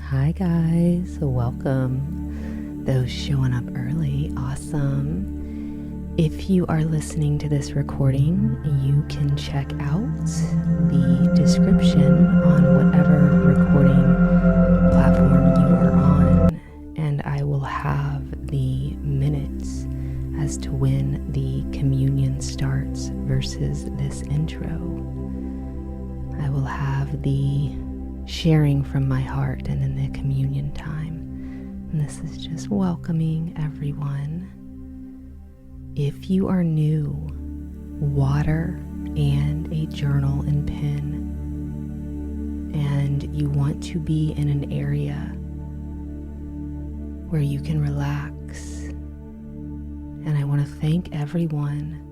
Hi guys, welcome. Those showing up early, awesome. If you are listening to this recording, you can check out the description on whatever recording platform you are on, and I will have the minutes as to when the communion starts versus this intro. I will have the sharing from my heart and then the communion time. And this is just welcoming everyone. If you are new, water and a journal and pen, and you want to be in an area where you can relax. And I want to thank everyone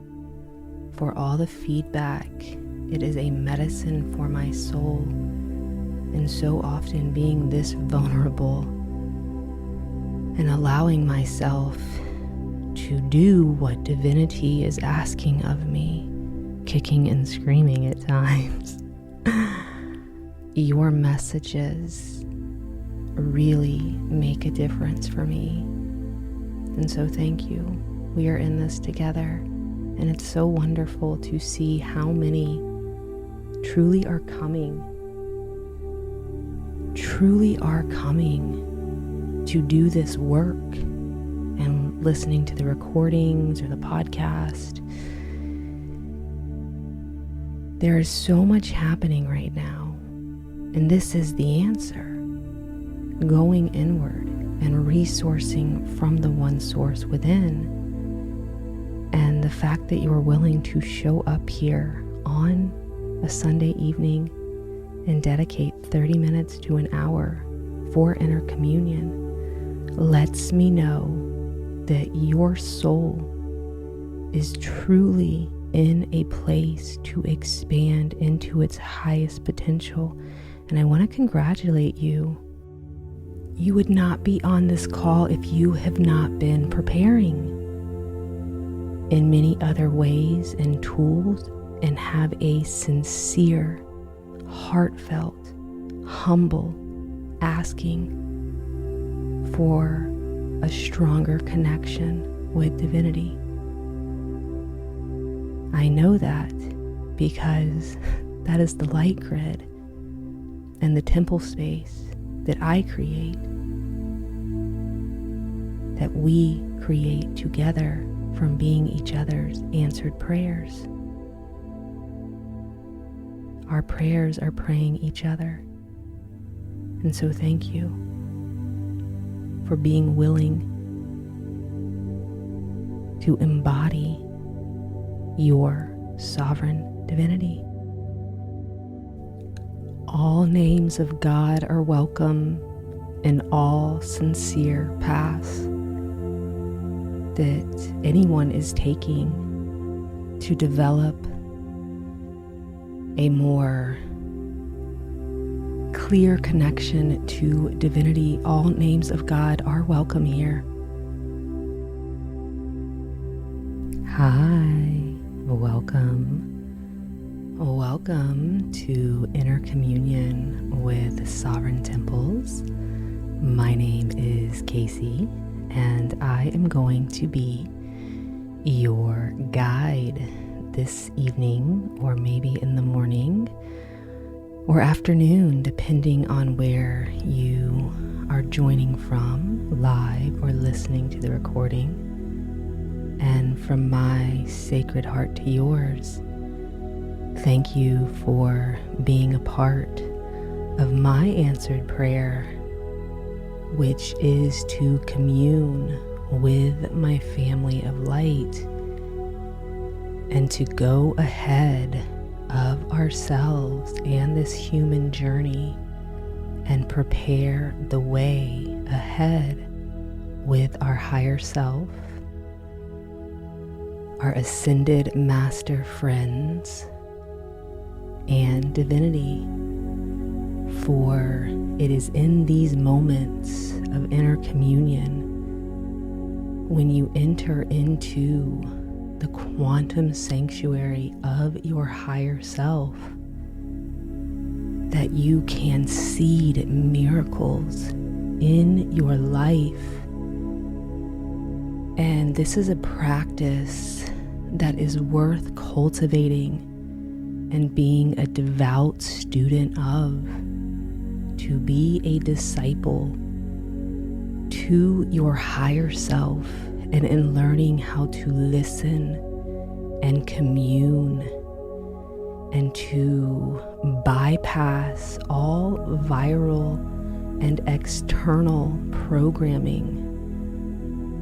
for all the feedback. It is a medicine for my soul. And so often being this vulnerable and allowing myself to do what divinity is asking of me, kicking and screaming at times. Your messages really make a difference for me. And so thank you. We are in this together. And it's so wonderful to see how many truly are coming to do this work and listening to the recordings or the podcast. There is so much happening right now, and this is the answer. Going inward and resourcing from the one source within. And the fact that you are willing to show up here on a Sunday evening and dedicate 30 minutes to an hour for inner communion lets me know that your soul is truly in a place to expand into its highest potential. And I want to congratulate you. You would not be on this call if you have not been preparing in many other ways and tools and have a sincere, heartfelt, humble asking for a stronger connection with divinity. I know that because that is the light grid and the temple space that I create, that we create together from being each other's answered prayers. Our prayers are praying each other. And so thank you for being willing to embody your sovereign divinity. All names of God are welcome, and all sincere paths that anyone is taking to develop a more clear connection to divinity. All names of God are welcome here. Hi, welcome. Welcome to Inner Communion with Sovereign Temples. My name is Casey, and I am going to be your guide this evening, or maybe in the morning or afternoon, depending on where you are joining from, live or listening to the recording. And from my sacred heart to yours, thank you for being a part of my answered prayer, which is to commune with my family of light and to go ahead of ourselves and this human journey and prepare the way ahead with our higher self, our ascended master friends, and divinity. For it is in these moments of inner communion when you enter into the quantum sanctuary of your higher self that you can seed miracles in your life. And this is a practice that is worth cultivating and being a devout student of, to be a disciple to your higher self, and in learning how to listen and commune and to bypass all viral and external programming,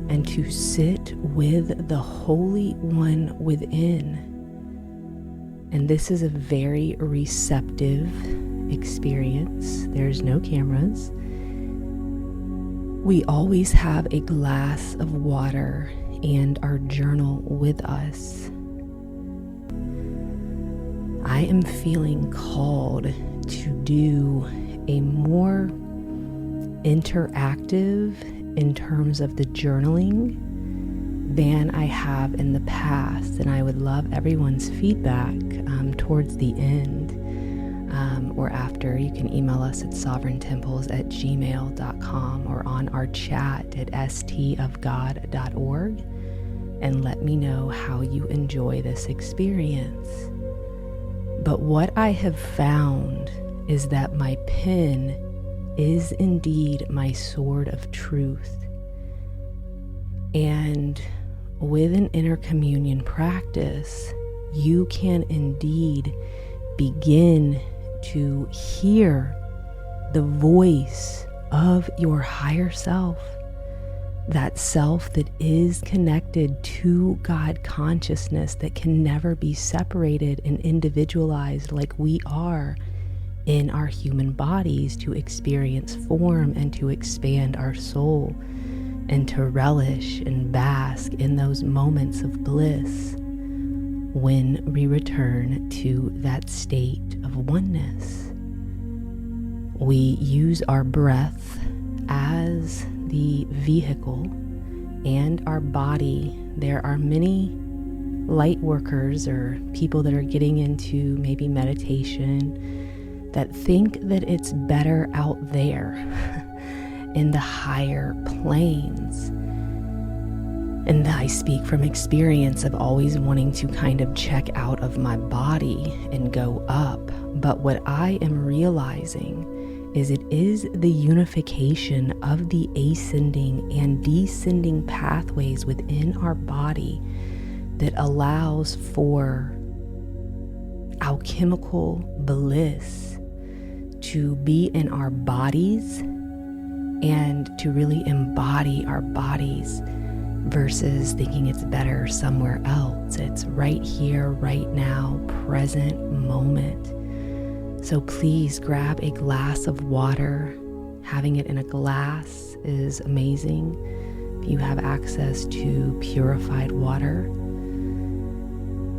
and to sit with the Holy One within. And this is a very receptive experience. There's no cameras. We always have a glass of water and our journal with us. I am feeling called to do a more interactive in terms of the journaling than I have in the past, and I would love everyone's feedback towards the end or after. You can email us at sovereigntemples@gmail.com or on our chat at stofgod.org, and let me know how you enjoy this experience. But what I have found is that my pen is indeed my sword of truth. And with an inner communion practice, you can indeed begin to hear the voice of your higher self, that self that is connected to God consciousness, that can never be separated and individualized like we are in our human bodies, to experience form and to expand our soul and to relish and bask in those moments of bliss when we return to that state of oneness. We use our breath as the vehicle and our body. There are many light workers or people that are getting into maybe meditation that think that it's better out there in the higher planes. And I speak from experience of always wanting to kind of check out of my body and go up. But what I am realizing is it is the unification of the ascending and descending pathways within our body that allows for alchemical bliss to be in our bodies and to really embody our bodies versus thinking it's better somewhere else. It's right here, right now, present moment. So please grab a glass of water. Having it in a glass is amazing. If you have access to purified water,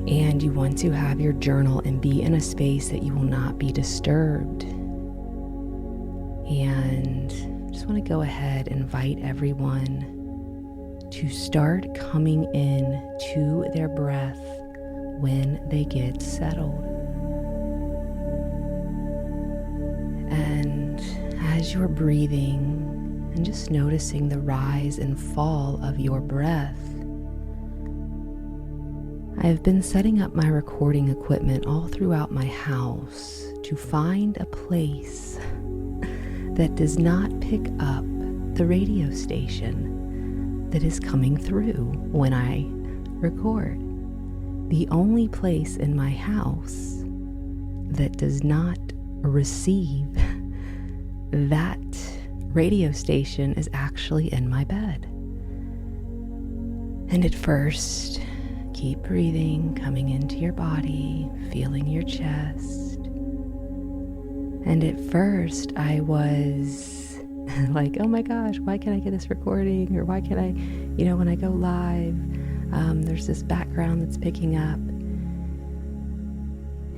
and you want to have your journal and be in a space that you will not be disturbed. And I just want to go ahead and invite everyone to start coming in to their breath when they get settled. And as you're breathing and just noticing the rise and fall of your breath, I have been setting up my recording equipment all throughout my house to find a place that does not pick up the radio station that is coming through when I record. The only place in my house that does not receive that radio station is actually in my bed. And at first, keep breathing, coming into your body, feeling your chest. And at first I was like, oh my gosh, why can't I get this recording? Or why can't I, when I go live, there's this background that's picking up.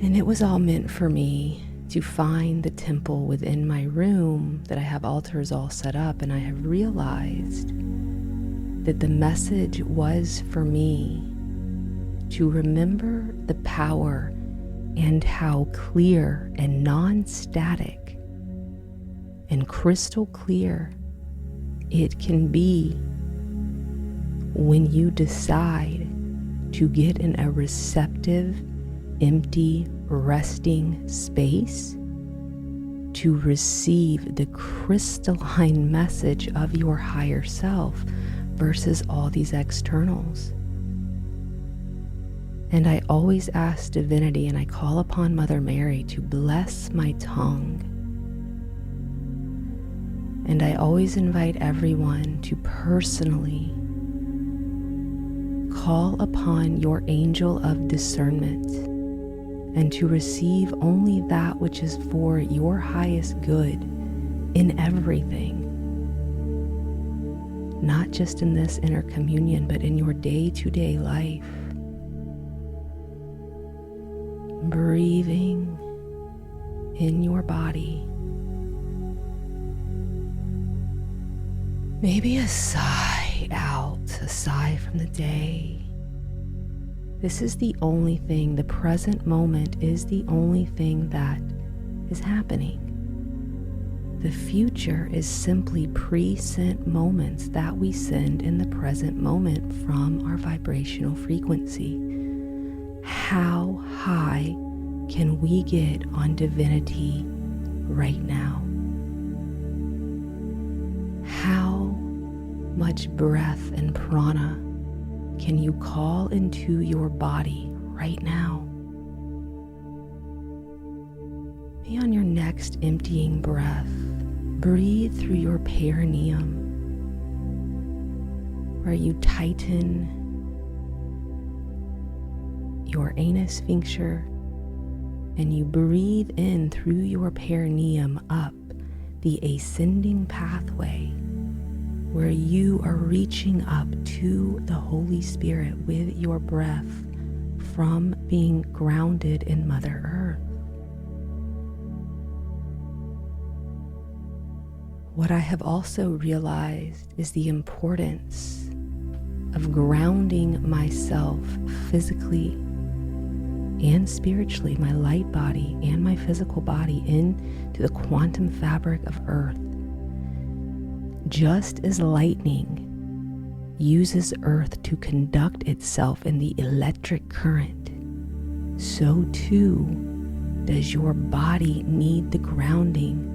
And it was all meant for me to find the temple within my room that I have altars all set up. And I have realized that the message was for me to remember the power and how clear and non-static and crystal clear it can be when you decide to get in a receptive, empty, resting space to receive the crystalline message of your higher self versus all these externals. And I always ask divinity, and I call upon Mother Mary to bless my tongue. And I always invite everyone to personally call upon your angel of discernment and to receive only that which is for your highest good in everything. Not just in this inner communion, but in your day-to-day life. Breathing in your body. Maybe a sigh out, a sigh from the day. This is the only thing, the present moment is the only thing that is happening. The future is simply pre-sent moments that we send in the present moment from our vibrational frequency. How high can we get on divinity right now? How much breath and prana can you call into your body right now? Be on your next emptying breath. Breathe through your perineum, where you tighten your anus sphincter, and you breathe in through your perineum up the ascending pathway, where you are reaching up to the Holy Spirit with your breath from being grounded in Mother Earth. What I have also realized is the importance of grounding myself physically and spiritually, my light body and my physical body, into the quantum fabric of Earth. Just as lightning uses Earth to conduct itself in the electric current, so too does your body need the grounding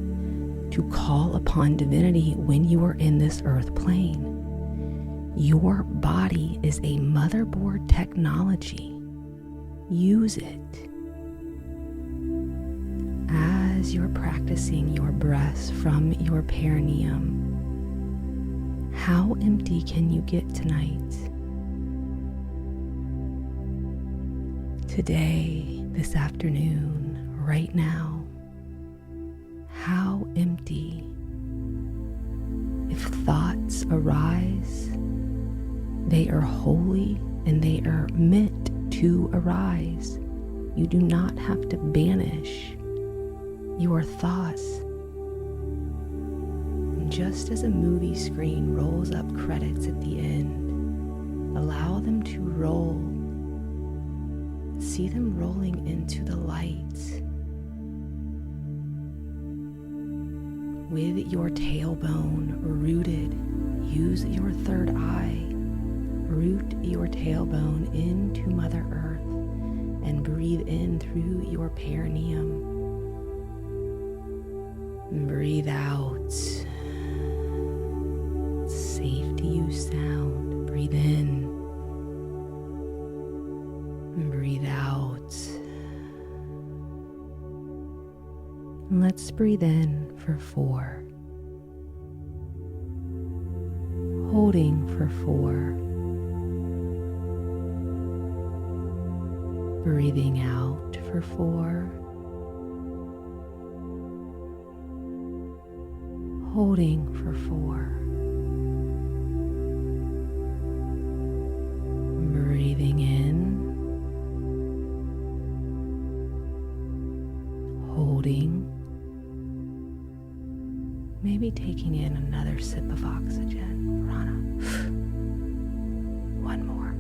to call upon divinity when you are in this earth plane. Your body is a motherboard technology. Use it. As you're practicing your breaths from your perineum, how empty can you get tonight? Today, this afternoon, right now, how empty? If thoughts arise, they are holy and they are meant to arise. You do not have to banish your thoughts. And just as a movie screen rolls up credits at the end, allow them to roll. See them rolling into the light. With your tailbone rooted, use your third eye. Root your tailbone into Mother Earth and breathe in through your perineum. Breathe out. Safe to use sound. Breathe in. Breathe out. Let's breathe in for 4. Holding for 4. Breathing out for 4. Holding for 4. Breathing in. Holding. Maybe taking in another sip of oxygen. Prana. One more.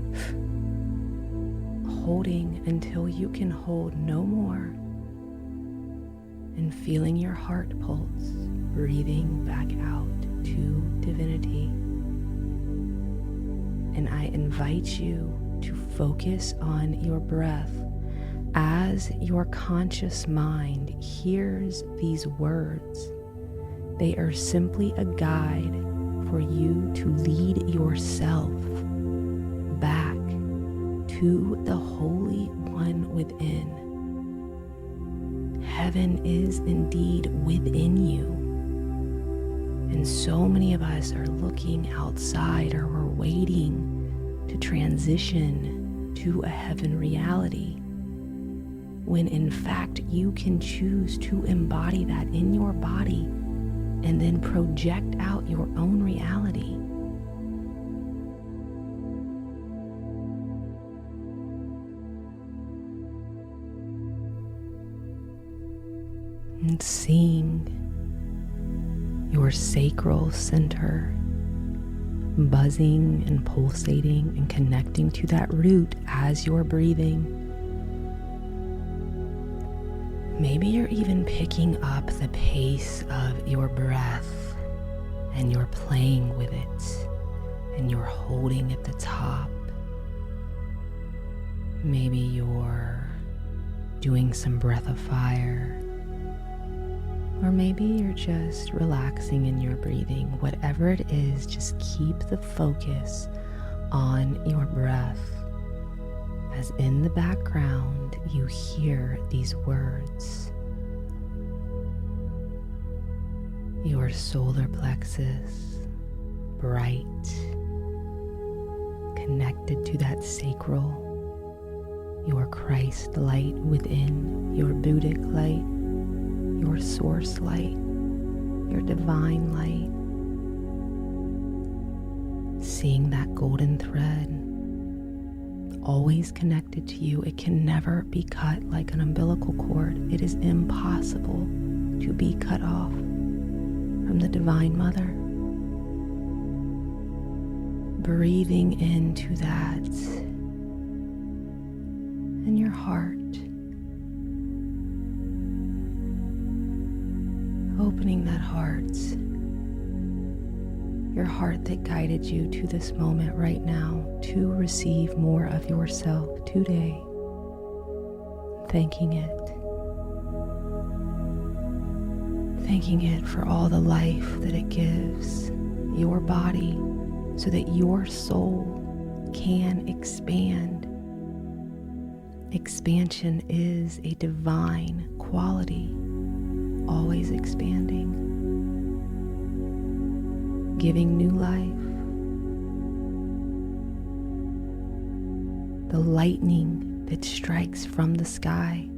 holding until you can hold no more, and feeling your heart pulse, breathing back out to divinity. And I invite you to focus on your breath as your conscious mind hears these words. They are simply a guide for you to lead yourself back to the Holy One within. Heaven is indeed within you. And so many of us are looking outside, or we're waiting to transition to a heaven reality, when in fact you can choose to embody that in your body and then project out your own reality. And seeing your sacral center buzzing and pulsating and connecting to that root as you're breathing. Maybe you're even picking up the pace of your breath and you're playing with it and you're holding at the top. Maybe you're doing some breath of fire. Or maybe you're just relaxing in your breathing. Whatever it is, just keep the focus on your breath, as in the background you hear these words. Your solar plexus, bright, connected to that sacral, your Christ light within, your Buddhic light, your source light, your divine light. Seeing that golden thread always connected to you. It can never be cut like an umbilical cord. It is impossible to be cut off from the Divine Mother. Breathing into that in your heart. Opening that heart, your heart that guided you to this moment right now to receive more of yourself today. Thanking it for all the life that it gives your body so that your soul can expand. Expansion is a divine quality. Always expanding, giving new life. The lightning that strikes from the sky,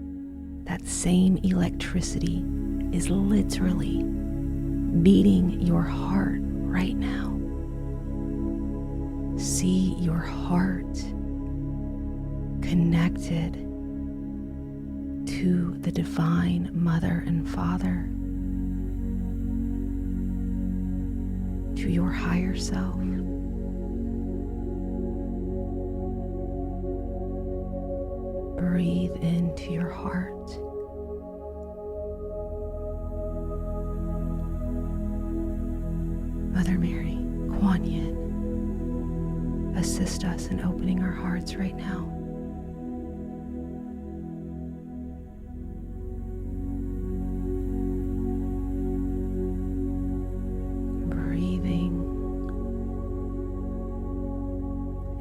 that same electricity is literally beating your heart right now. See your heart connected to the Divine Mother and Father, to your higher self. Breathe into your heart. Mother Mary, Kuan Yin, assist us in opening our hearts right now.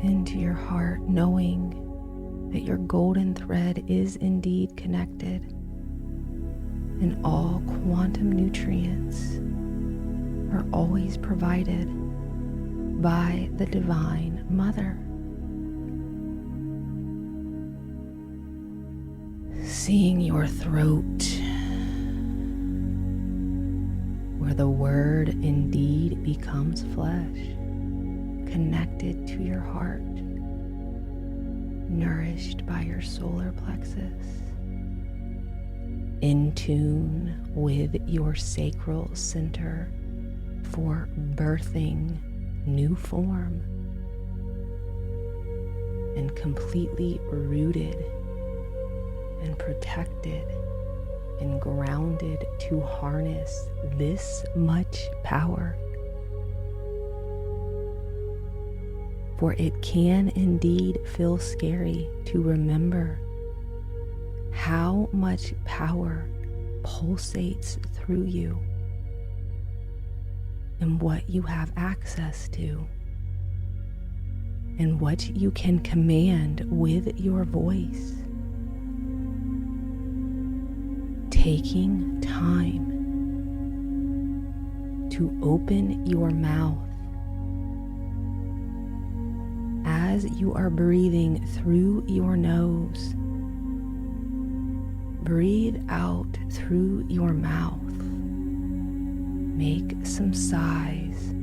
Into your heart, knowing that your golden thread is indeed connected, and all quantum nutrients are always provided by the Divine Mother. Seeing your throat, where the word indeed becomes flesh, connected to your heart, nourished by your solar plexus, in tune with your sacral center for birthing new form. and completely rooted and protected and grounded to harness this much power. For it can indeed feel scary to remember how much power pulsates through you and what you have access to and what you can command with your voice. Taking time to open your mouth as you are breathing through your nose. Breathe out through your mouth. Make some sighs.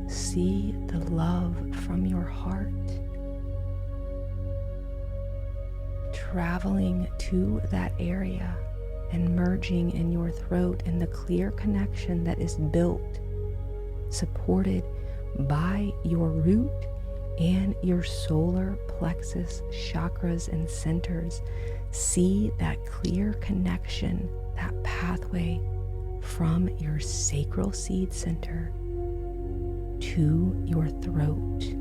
See the love from your heart traveling to that area and merging in your throat in the clear connection that is built, supported by your root and your solar plexus chakras and centers. See that clear connection, that pathway from your sacral seed center to your throat.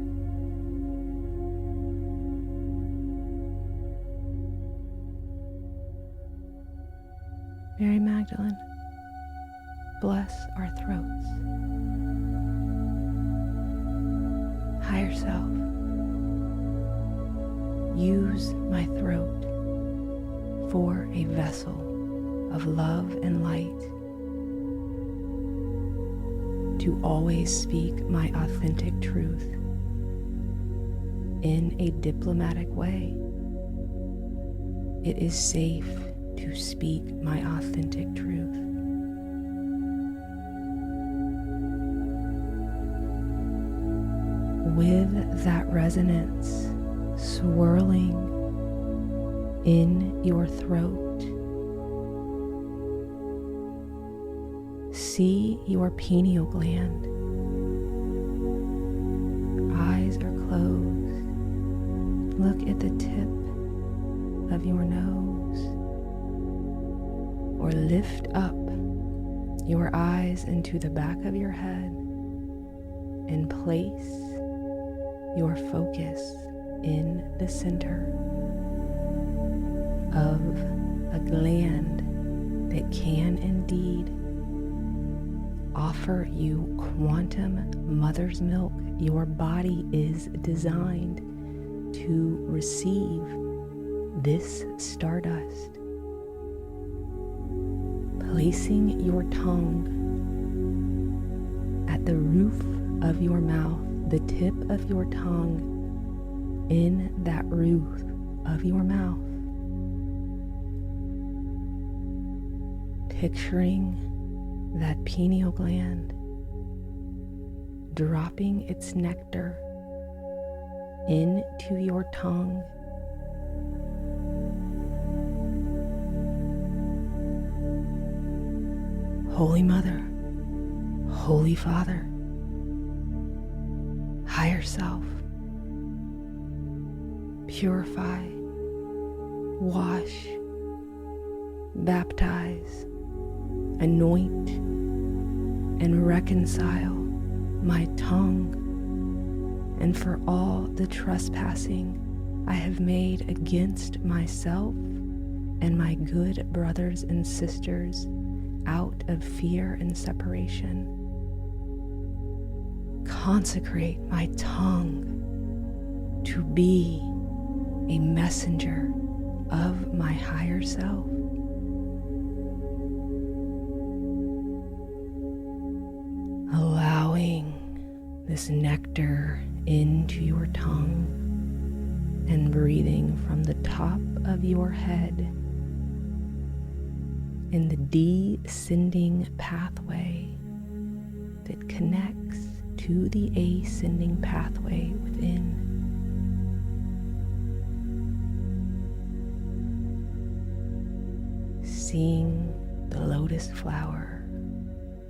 Mary Magdalene, bless our throats. Higher self, use my throat for a vessel of love and light, to always speak my authentic truth in a diplomatic way. It is safe to speak my authentic truth. With that resonance swirling in your throat, see your pineal gland. Eyes are closed. Look at the tip of your nose, or lift up your eyes into the back of your head and place your focus in the center of a gland that can indeed offer you quantum mother's milk. Your body is designed to receive this stardust. Placing your tongue at the roof of your mouth, the tip of your tongue in that roof of your mouth. Picturing that pineal gland dropping its nectar into your tongue. Holy Mother, Holy Father, Higher Self, purify, wash, baptize, anoint, and reconcile my tongue, and for all the trespassing I have made against myself and my good brothers and sisters out of fear and separation. Consecrate my tongue to be a messenger of my higher self. Allowing this nectar into your tongue and breathing from the top of your head in the descending pathway that connects to the ascending pathway within. Seeing the lotus flower,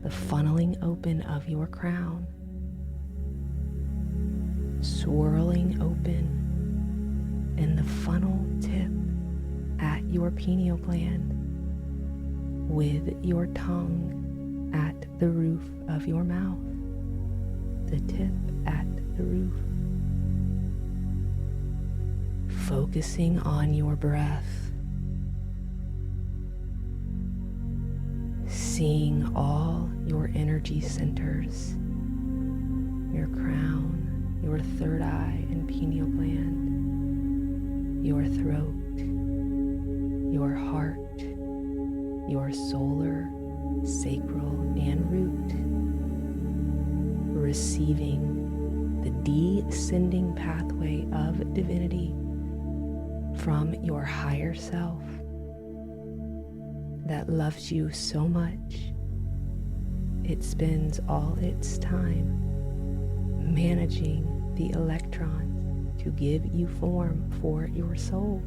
the funneling open of your crown, swirling open, and the funnel tip at your pineal gland with your tongue at the roof of your mouth, the tip at the roof. Focusing on your breath, seeing all your energy centers, your crown, your third eye and pineal gland, your throat, your heart, your solar, sacral, and root, receiving the descending pathway of divinity from your higher self that loves you so much it spends all its time managing the electrons to give you form for your soul.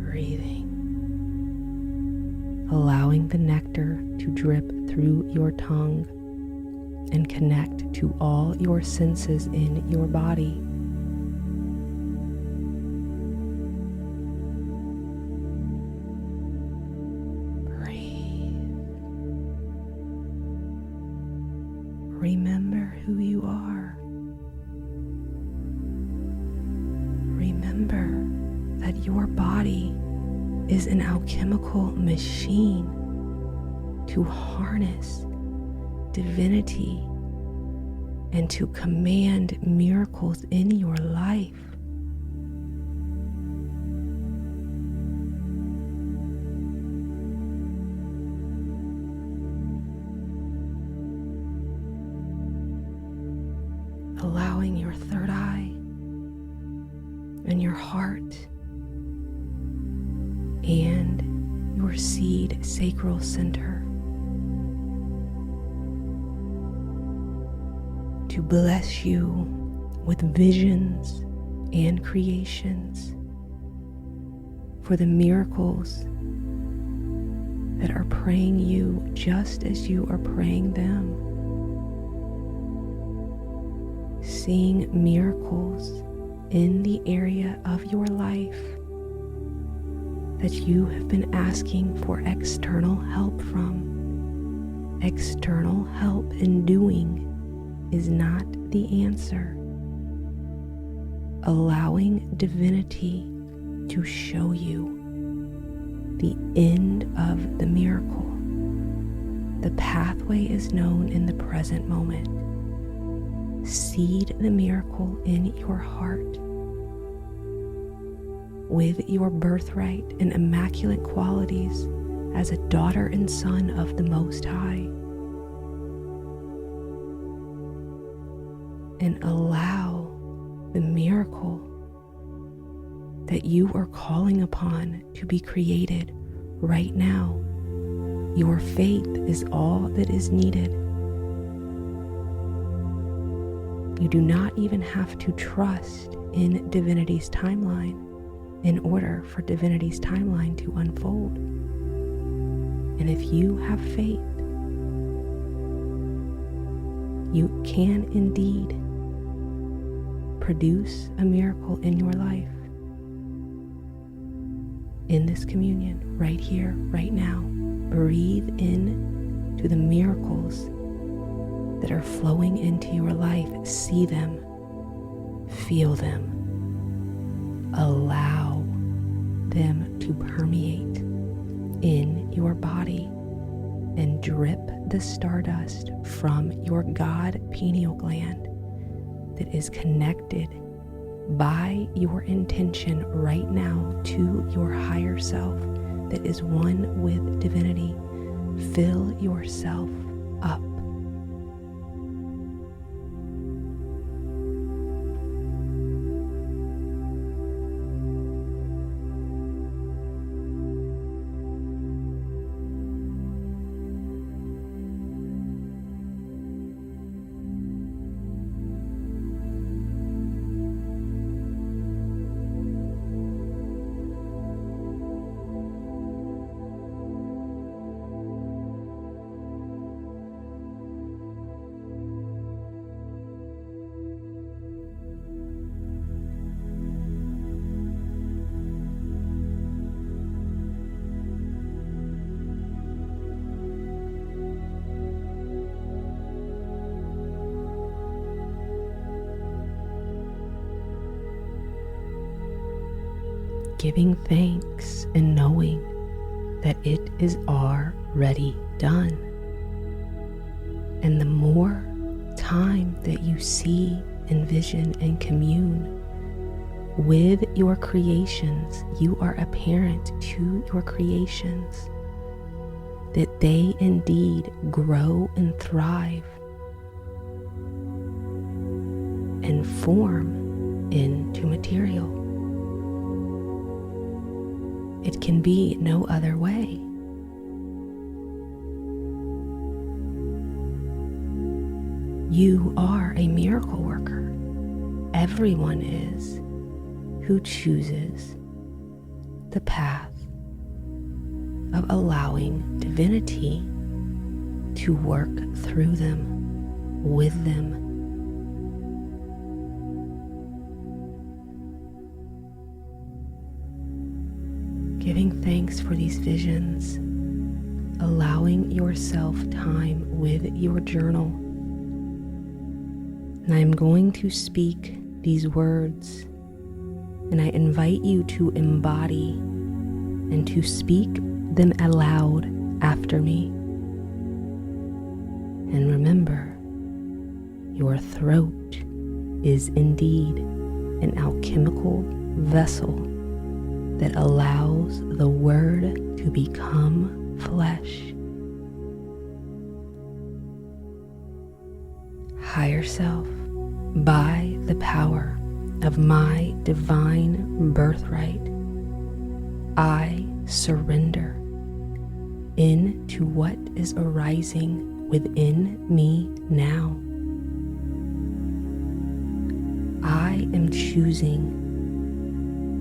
Breathing, allowing the nectar to drip through your tongue and connect to all your senses in your body. Breathe. Remember who you are. Remember that your body is an alchemical machine to harness divinity and to command miracles in your life. Allowing your third eye and your heart and your seed sacral center to bless you with visions and creations for the miracles that are praying you just as you are praying them. Seeing miracles in the area of your life that you have been asking for external help from. External help in doing is not the answer. Allowing divinity to show you the end of the miracle. The pathway is known in the present moment. Seed the miracle in your heart with your birthright and immaculate qualities as a daughter and son of the Most High. And allow the miracle that you are calling upon to be created right now. Your faith is all that is needed. You do not even have to trust in divinity's timeline in order for divinity's timeline to unfold. And if you have faith, you can indeed produce a miracle in your life. In this communion, right here, right now, breathe in to the miracles that are flowing into your life. See them, feel them, allow them to permeate in your body and drip the stardust from your God pineal gland that is connected by your intention right now to your higher self that is one with divinity. Fill yourself up. giving thanks and knowing that it is already done. And the more time that you see, envision, and commune with your creations, you are apparent to your creations that they indeed grow and thrive and form into material. It can be no other way. You are a miracle worker. Everyone is who chooses the path of allowing divinity to work through them, with them. Giving thanks for these visions, allowing yourself time with your journal. And I'm going to speak these words, and I invite you to embody and to speak them aloud after me. And remember, your throat is indeed an alchemical vessel that allows the word to become flesh. Higher self, by the power of my divine birthright, I surrender into what is arising within me now. I am choosing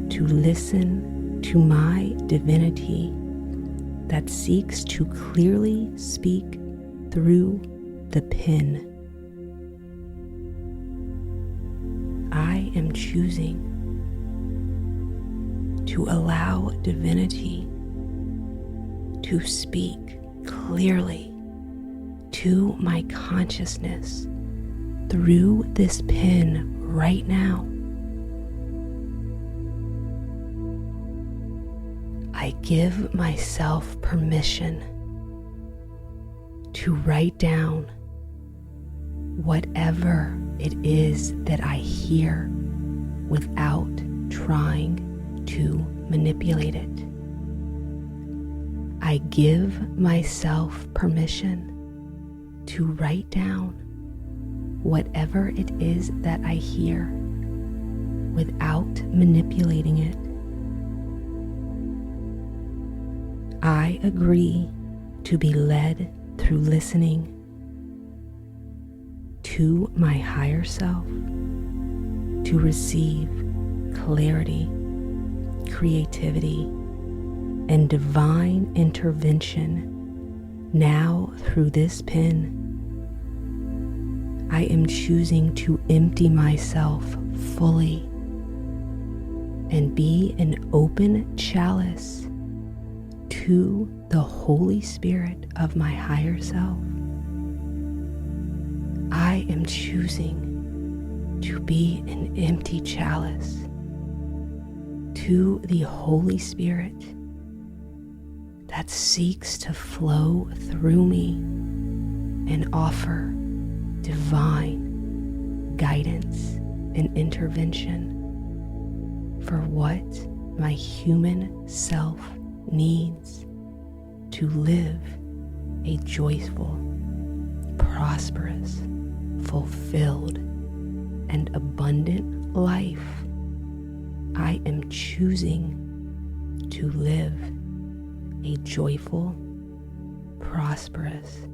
to listen to my divinity that seeks to clearly speak through the pen. I am choosing to allow divinity to speak clearly to my consciousness through this pen right now. I give myself permission to write down whatever it is that I hear without trying to manipulate it. I give myself permission to write down whatever it is that I hear without manipulating it. I agree to be led through listening to my higher self to receive clarity, creativity, and divine intervention now through this pen. I am choosing to empty myself fully and be an open chalice to the Holy Spirit of my higher self. I am choosing to be an empty chalice to the Holy Spirit that seeks to flow through me and offer divine guidance and intervention for what my human self needs to live a joyful, prosperous, fulfilled, and abundant life. I am choosing to live a joyful, prosperous,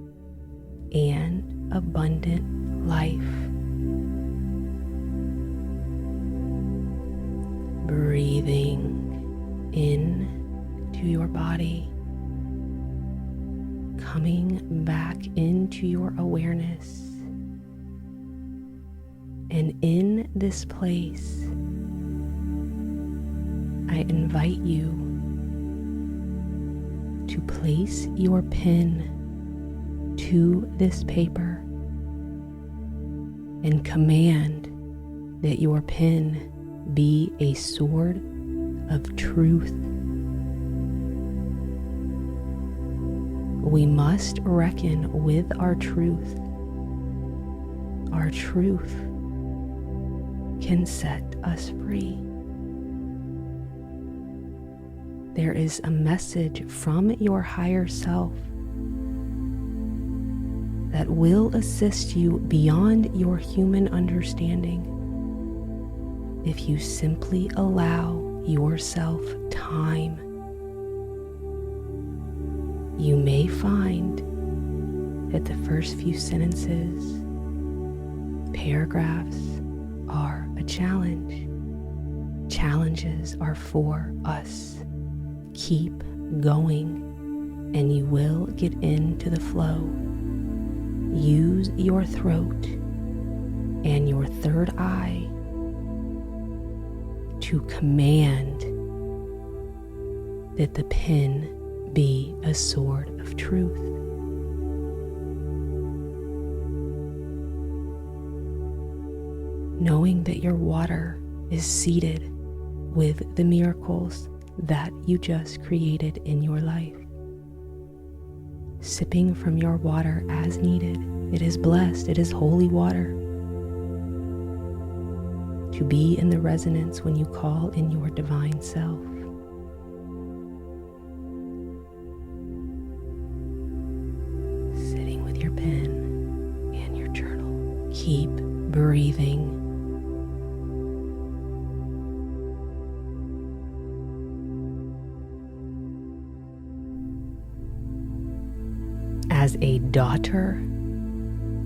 and abundant life. Breathing in to your body, coming back into your awareness. And in this place, I invite you to place your pen to this paper and command that your pen be a sword of truth. We must reckon with our truth. Our truth can set us free. There is a message from your higher self that will assist you beyond your human understanding if you simply allow yourself time. You may find that the first few sentences, paragraphs, are a challenge. Challenges are for us. Keep going, and you will get into the flow. Use your throat and your third eye to command that the pen be a sword of truth. Knowing that your water is seated with the miracles that you just created in your life. Sipping from your water as needed. It is blessed, it is holy water. To be in the resonance when you call in your divine self. Sitting with your pen and your journal. Keep breathing. As a daughter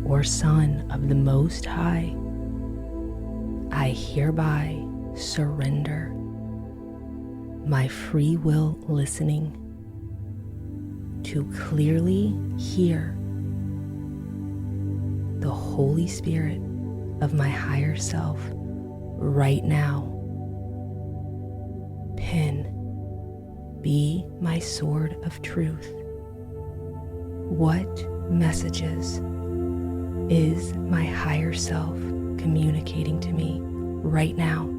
or son of the Most High, I hereby surrender my free will listening to clearly hear the Holy Spirit of my higher self right now. Pen, be my sword of truth. What messages is my higher self communicating to me right now?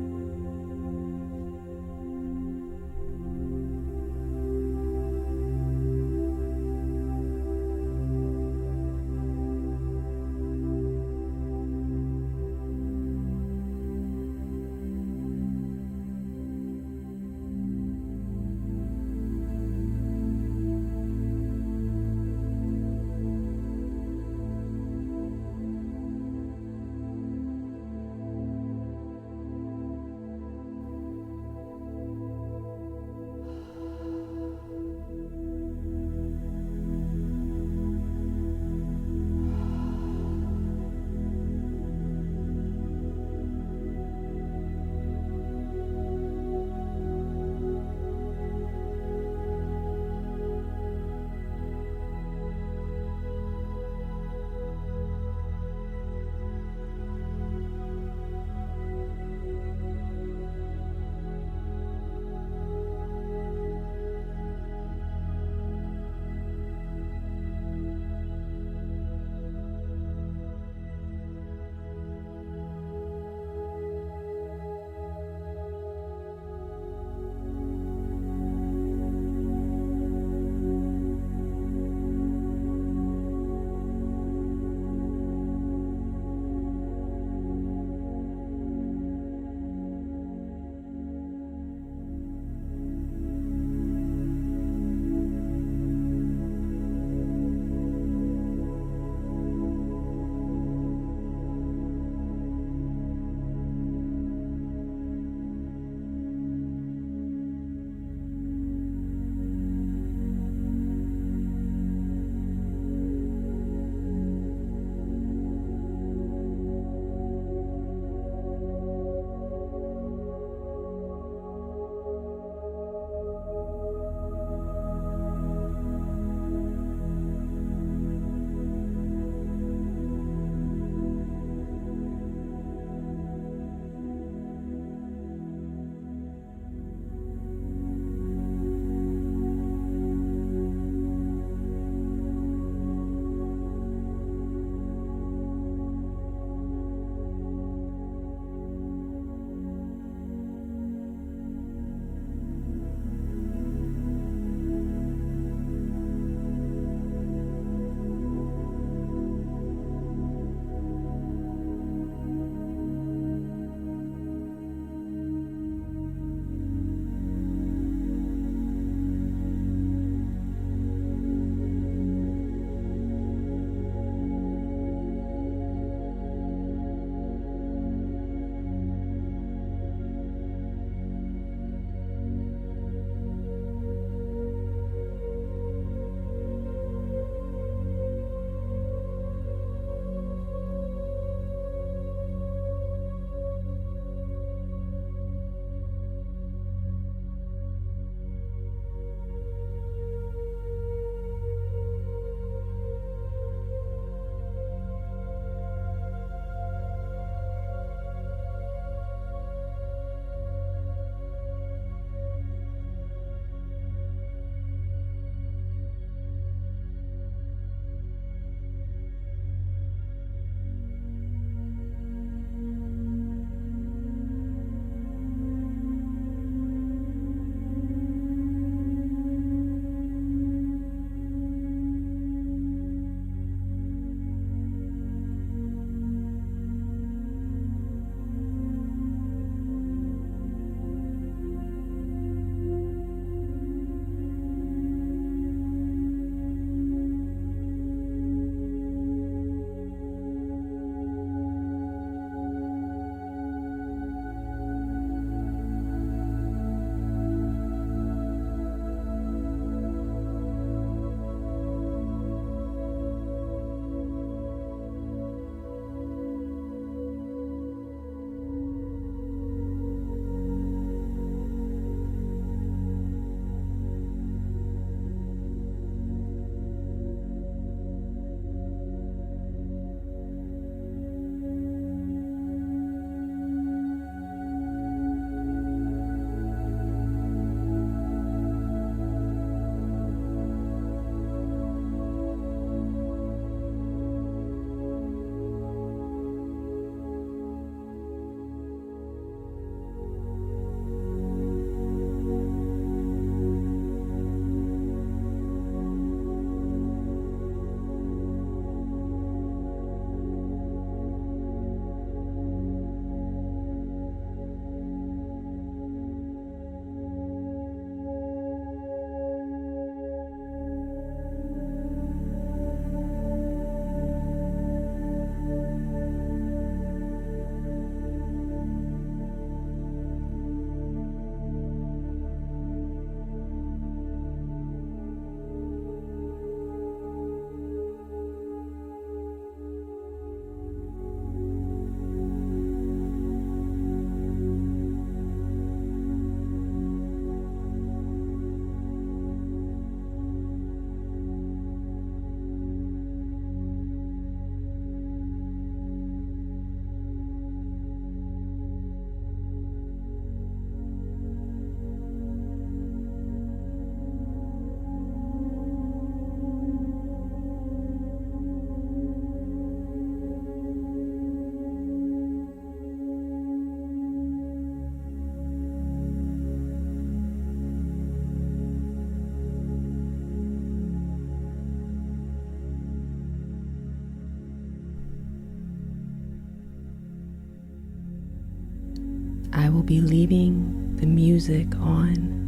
I will be leaving the music on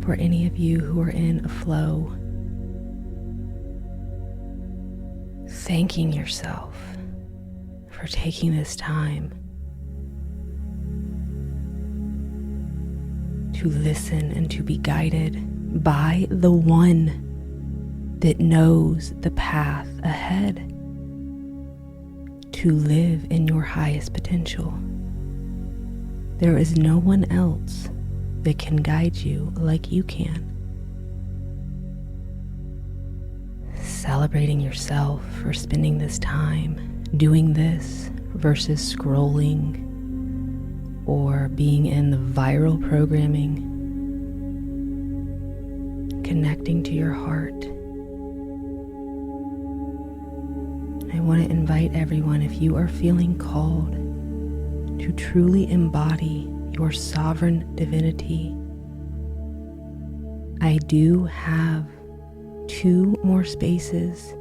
for any of you who are in a flow, thanking yourself for taking this time to listen and to be guided by the one that knows the path ahead to live in your highest potential. There is no one else that can guide you like you can. Celebrating yourself for spending this time doing this versus scrolling or being in the viral programming, connecting to your heart. I want to invite everyone, if you are feeling called to truly embody your sovereign divinity, I do have 2 more spaces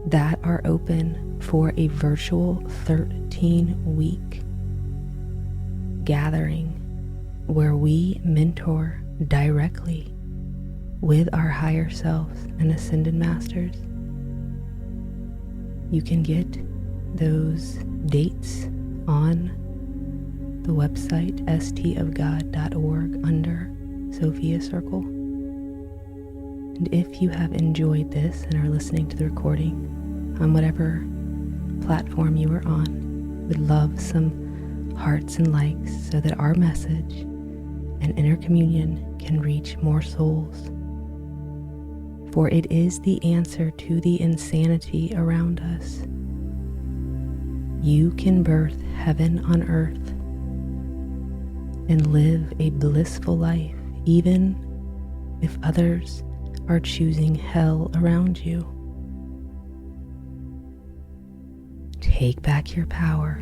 that are open for a virtual 13-week gathering where we mentor directly with our higher selves and ascended masters. You can get those dates on the website stofgod.org under Sophia Circle. And if you have enjoyed this and are listening to the recording on whatever platform you are on, would love some hearts and likes so that our message and inner communion can reach more souls. For it is the answer to the insanity around us. You can birth heaven on earth and live a blissful life, even if others are choosing hell around you. Take back your power,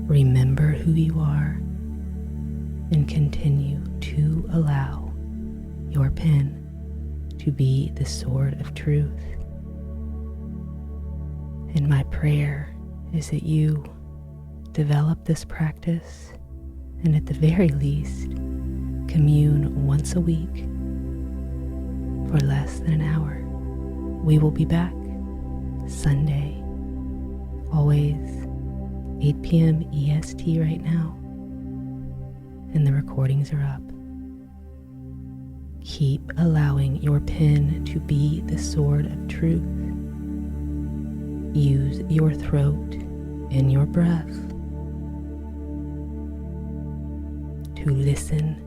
remember who you are, and continue to allow your pen to be the sword of truth. And my prayer is that you develop this practice and at the very least commune once a week for less than an hour. We will be back Sunday, always 8 p.m. EST right now, and the recordings are up. Keep allowing your pen to be the sword of truth. Use your throat and your breath to listen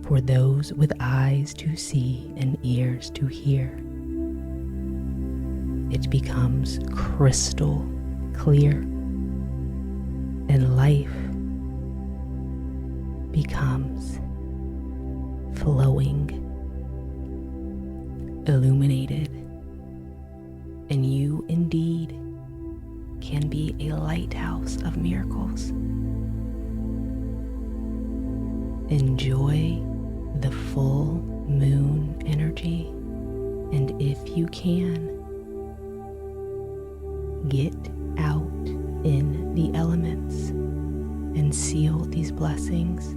for those with eyes to see and ears to hear. It becomes crystal clear, and life becomes flowing, illuminated, and you indeed can be a lighthouse of miracles. Enjoy the full moon energy, and if you can, get out in the elements and seal these blessings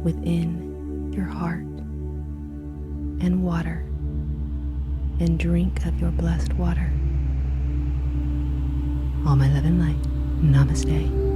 within your heart and water, and drink of your blessed water. All my love and light. Namaste.